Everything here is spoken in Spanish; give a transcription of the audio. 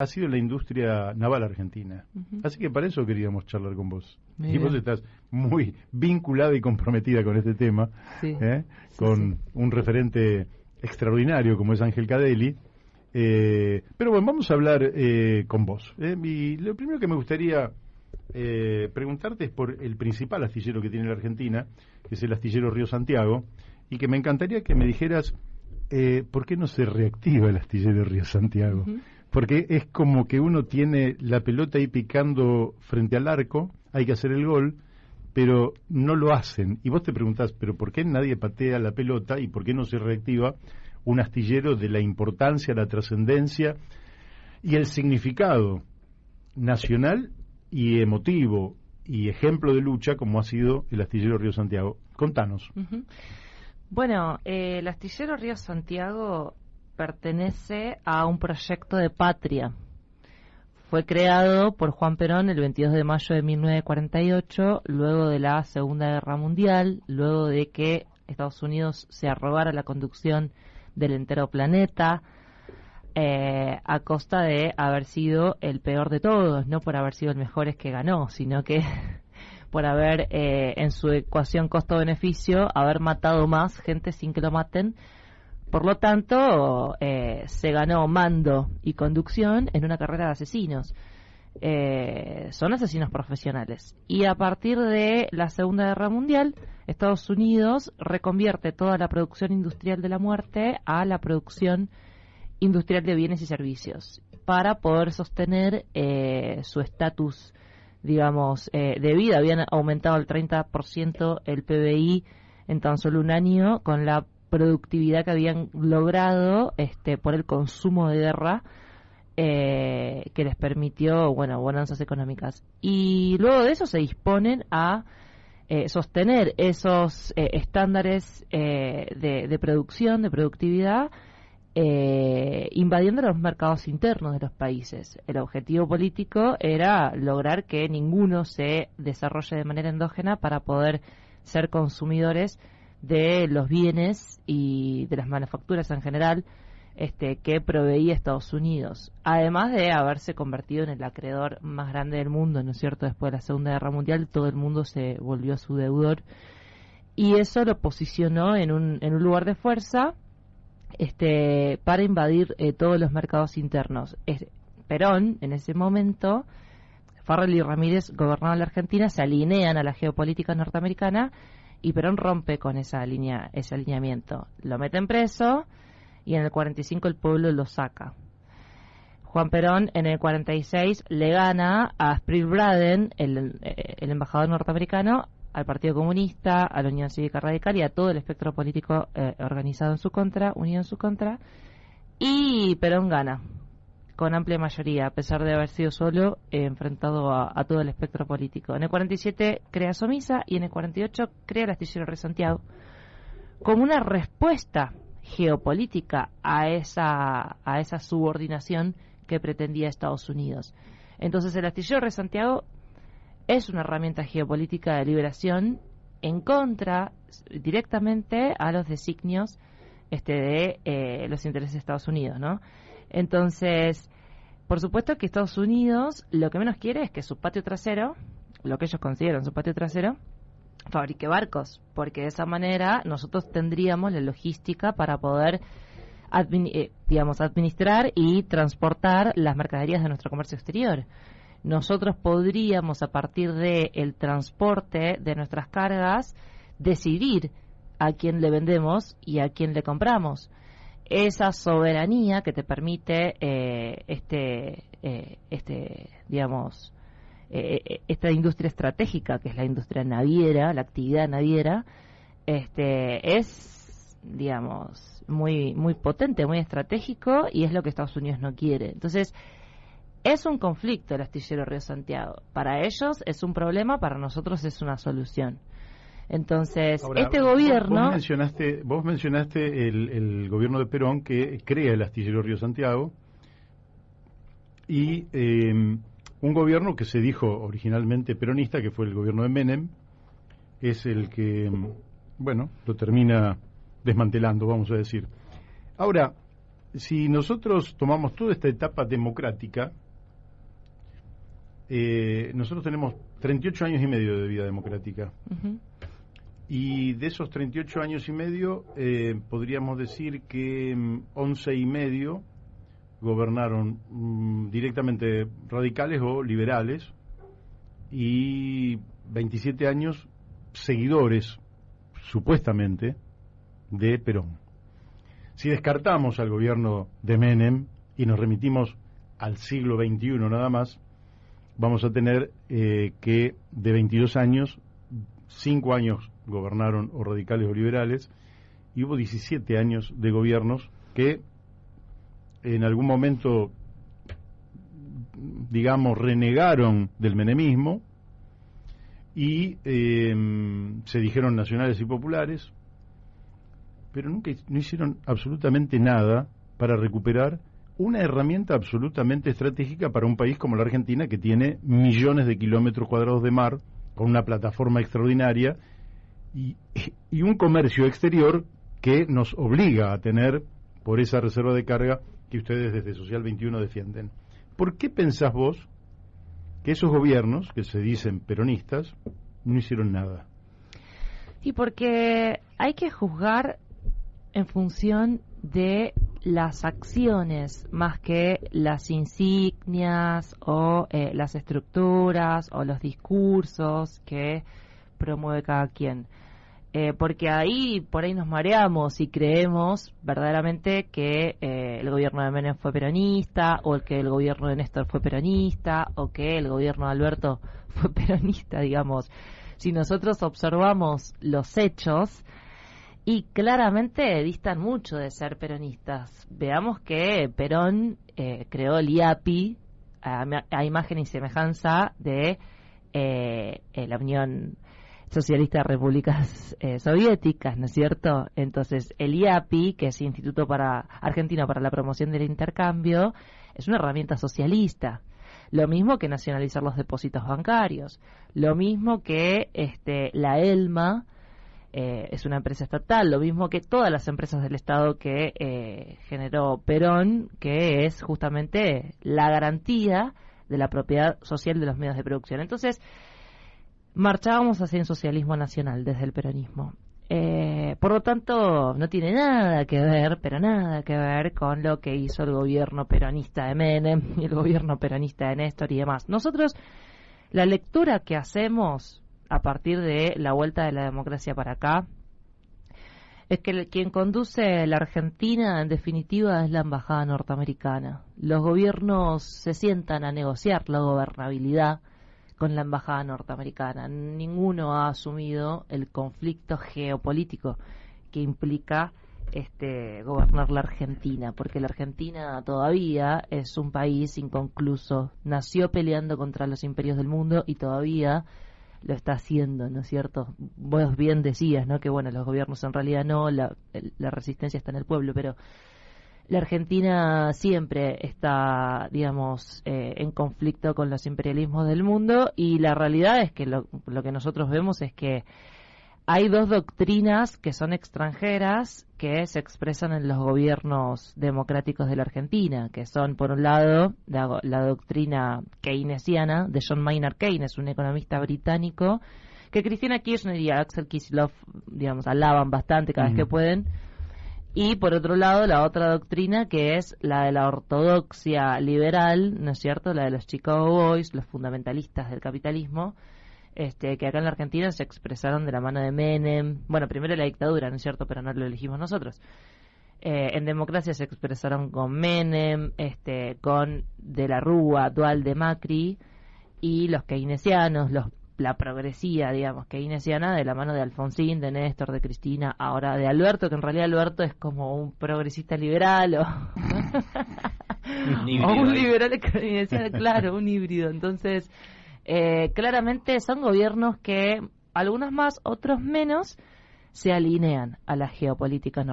ha sido la industria naval argentina. Ujú. Así que para eso queríamos charlar con vos. Muy Y vos bien. estás muy vinculada y comprometida con este tema, Sí. Sí, con sí. un referente extraordinario como es Ángel Cadelli. Pero bueno, vamos a hablar con vos. Y lo primero que me gustaría preguntarte es por el principal astillero que tiene la Argentina, que es el astillero Río Santiago, y que me encantaría que me dijeras por qué no se reactiva el astillero Río Santiago. Ujú. Porque es como que uno tiene la pelota ahí picando frente al arco, hay que hacer el gol, pero no lo hacen. Y vos te preguntás, ¿pero por qué nadie patea la pelota y por qué no se reactiva un astillero de la importancia, la trascendencia y el significado nacional y emotivo y ejemplo de lucha como ha sido el astillero Río Santiago? Contanos. Ujú. Bueno, el astillero Río Santiago pertenece a un proyecto de patria. Fue creado por Juan Perón el 22 de mayo de 1948, luego de la Segunda Guerra Mundial, luego de que Estados Unidos se arrogara la conducción del entero planeta, a costa de haber sido el peor de todos, no por haber sido el mejor es que ganó, sino que por haber, en su ecuación costo-beneficio, haber matado más gente sin que lo maten. Por lo tanto, se ganó mando y conducción en una carrera de asesinos. Son asesinos profesionales. Y a partir de la Segunda Guerra Mundial, Estados Unidos reconvierte toda la producción industrial de la muerte a la producción industrial de bienes y servicios para poder sostener su estatus, digamos, de vida. Habían aumentado el 30% el PBI en tan solo un año con la productividad que habían logrado por el consumo de guerra, que les permitió, bueno, bonanzas económicas. Y luego de eso se disponen a sostener esos estándares de producción, de productividad, invadiendo los mercados internos de los países. El objetivo político era lograr que ninguno se desarrolle de manera endógena para poder ser consumidores de los bienes y de las manufacturas en general que proveía Estados Unidos, además de haberse convertido en el acreedor más grande del mundo, ¿no es cierto? Después de la Segunda Guerra Mundial, todo el mundo se volvió su deudor, y eso lo posicionó en un lugar de fuerza para invadir todos los mercados internos. Perón, en ese momento, Farrell y Ramírez gobernaban la Argentina, se alinean a la geopolítica norteamericana, y Perón rompe con ese alineamiento. Lo meten preso y en el 45 el pueblo lo saca. Juan Perón en el 46 le gana a Spritz-Braden, el embajador norteamericano, al Partido Comunista, a la Unión Cívica Radical y a todo el espectro político organizado en su contra, unido en su contra, y Perón gana con amplia mayoría, a pesar de haber sido solo enfrentado a todo el espectro político. En el 47 crea Somisa y en el 48 crea el astillero Río Santiago como una respuesta geopolítica a esa subordinación que pretendía Estados Unidos. Entonces el astillero Río Santiago es una herramienta geopolítica de liberación en contra directamente a los designios de los intereses de Estados Unidos, ¿no? Entonces, por supuesto que Estados Unidos lo que menos quiere es que su patio trasero, lo que ellos consideran su patio trasero, fabrique barcos, porque de esa manera nosotros tendríamos la logística para poder administrar y transportar las mercaderías de nuestro comercio exterior. Nosotros podríamos, a partir del transporte de nuestras cargas, decidir a quién le vendemos y a quién le compramos. Esa soberanía que te permite esta industria estratégica, que es la industria naviera, la actividad naviera, es, digamos, muy muy potente, muy estratégico, y es lo que Estados Unidos no quiere. Entonces, es un conflicto el astillero Río Santiago. Para ellos es un problema, para nosotros es una solución. Entonces, ahora, este gobierno... Vos mencionaste el gobierno de Perón que crea el astillero Río Santiago, y un gobierno que se dijo originalmente peronista, que fue el gobierno de Menem, es el que, bueno, lo termina desmantelando, vamos a decir. Ahora, si nosotros tomamos toda esta etapa democrática, nosotros tenemos 38 años y medio de vida democrática. Uh-huh. Y de esos 38 años y medio, podríamos decir que 11 y medio gobernaron directamente radicales o liberales, y 27 años seguidores, supuestamente, de Perón. Si descartamos al gobierno de Menem y nos remitimos al siglo XXI nada más, vamos a tener que de 22 años, 5 años gobernaron o radicales o liberales, y hubo 17 años de gobiernos que en algún momento, digamos, renegaron del menemismo y se dijeron nacionales y populares, pero no hicieron absolutamente nada para recuperar una herramienta absolutamente estratégica para un país como la Argentina, que tiene millones de kilómetros cuadrados de mar, con una plataforma extraordinaria y un comercio exterior que nos obliga a tener por esa reserva de carga que ustedes desde Social 21 defienden. ¿Por qué pensás vos que esos gobiernos, que se dicen peronistas, no hicieron nada? Y porque hay que juzgar en función de las acciones más que las insignias o las estructuras o los discursos que promueve cada quien. Porque ahí por ahí nos mareamos y creemos verdaderamente que el gobierno de Menem fue peronista, o que el gobierno de Néstor fue peronista, o que el gobierno de Alberto fue peronista, digamos. Si nosotros observamos los hechos, y claramente distan mucho de ser peronistas. Veamos que Perón creó el IAPI a imagen y semejanza de la Unión Socialista de Repúblicas Soviéticas, ¿no es cierto? Entonces, el IAPI, que es Instituto Argentino para la Promoción del Intercambio, es una herramienta socialista. Lo mismo que nacionalizar los depósitos bancarios. Lo mismo que la ELMA, es una empresa estatal, lo mismo que todas las empresas del Estado que generó Perón, que es justamente la garantía de la propiedad social de los medios de producción. Entonces, marchábamos hacia un socialismo nacional desde el peronismo. Por lo tanto, no tiene nada que ver, pero nada que ver con lo que hizo el gobierno peronista de Menem y el gobierno peronista de Néstor y demás. Nosotros, la lectura que hacemos a partir de la vuelta de la democracia para acá, es que quien conduce la Argentina, en definitiva, es la embajada norteamericana. Los gobiernos se sientan a negociar la gobernabilidad con la embajada norteamericana. Ninguno ha asumido el conflicto geopolítico que implica gobernar la Argentina, porque la Argentina todavía es un país inconcluso. Nació peleando contra los imperios del mundo y todavía lo está haciendo, ¿no es cierto? Vos bien decías, ¿no? Que bueno, los gobiernos en realidad no, la resistencia está en el pueblo, pero la Argentina siempre está, digamos, en conflicto con los imperialismos del mundo, y la realidad es que lo que nosotros vemos es que hay dos doctrinas que son extranjeras que se expresan en los gobiernos democráticos de la Argentina, que son, por un lado, la doctrina keynesiana de John Maynard Keynes, un economista británico, que Cristina Kirchner y Axel Kicillof, digamos, alaban bastante cada vez que pueden. Y, por otro lado, la otra doctrina, que es la de la ortodoxia liberal, ¿no es cierto?, la de los Chicago Boys, los fundamentalistas del capitalismo, que acá en la Argentina se expresaron de la mano de Menem. Bueno, primero la dictadura, ¿no es cierto?, pero no lo elegimos nosotros. En democracia se expresaron con Menem, con De la Rúa, Dual de Macri, y los keynesianos, la progresía, digamos, keynesiana, de la mano de Alfonsín, de Néstor, de Cristina, ahora de Alberto, que en realidad Alberto es como un progresista liberal o un liberal keynesiano, claro, un híbrido. Entonces, claramente son gobiernos que, algunos más, otros menos, se alinean a la geopolítica norteamericana.